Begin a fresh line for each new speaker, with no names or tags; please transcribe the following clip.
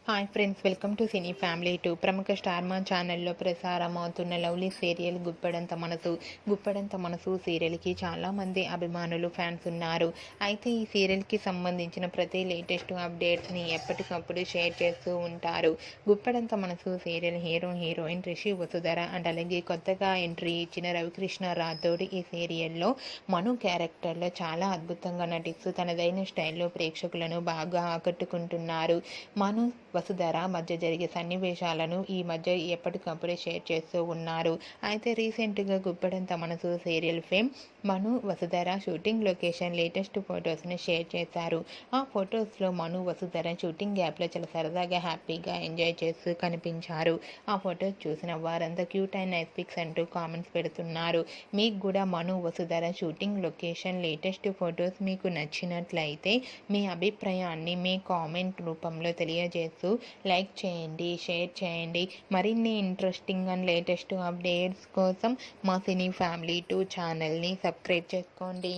Hi friends, welcome to cine family 2. ప్రముఖ star మా ఛానల్లో ప్రసారం అవుతున్న లవ్లీ సీరియల్ గుప్పెడంత మనసు సీరియల్కి చాలామంది అభిమానులు, ఫ్యాన్స్ ఉన్నారు. అయితే ఈ సీరియల్కి సంబంధించిన ప్రతి లేటెస్ట్ అప్డేట్స్ని ఎప్పటికప్పుడు షేర్ చేస్తూ ఉంటారు. గుప్పెడంత మనసు serial heroine Rishi Vasudhara and అలాగే కొత్తగా ఎంట్రీ ఇచ్చిన రవికృష్ణ రాథోడ్ ఈ సీరియల్లో మను క్యారెక్టర్లో చాలా అద్భుతంగా నటిస్తూ తనదైన స్టైల్లో ప్రేక్షకులను బాగా ఆకట్టుకుంటున్నారు. మను వసుధర మధ్య జరిగే సన్నివేశాలను ఈ మధ్య ఎప్పటికప్పుడే షేర్ చేస్తూ ఉన్నారు. అయితే రీసెంట్గా గుప్పెడంత మనసు సీరియల్ ఫేమ్ మను వసుధర షూటింగ్ లొకేషన్ లేటెస్ట్ ఫొటోస్ని షేర్ చేశారు. ఆ ఫొటోస్లో మను వసుధర షూటింగ్ గ్యాప్లో చాలా సరదాగా హ్యాపీగా ఎంజాయ్ చేస్తూ కనిపించారు. ఆ ఫొటోస్ చూసిన వారంతా క్యూట్ అండ్ నైస్ పిక్స్ అంటూ కామెంట్స్ పెడుతున్నారు. మీకు కూడా Manu Vasudhara shooting location latest photos మీకు నచ్చినట్లయితే మీ అభిప్రాయాన్ని మీ కామెంట్ రూపంలో తెలియజేస్తూ లైక్ చేయండి, షేర్ చేయండి. మరిన్ని ఇంట్రెస్టింగ్ అండ్ లేటెస్ట్ అప్డేట్స్ కోసం మా సినీ ఫ్యామిలీ 2 ఛానల్ని సబ్స్క్రైబ్ చేసుకోండి.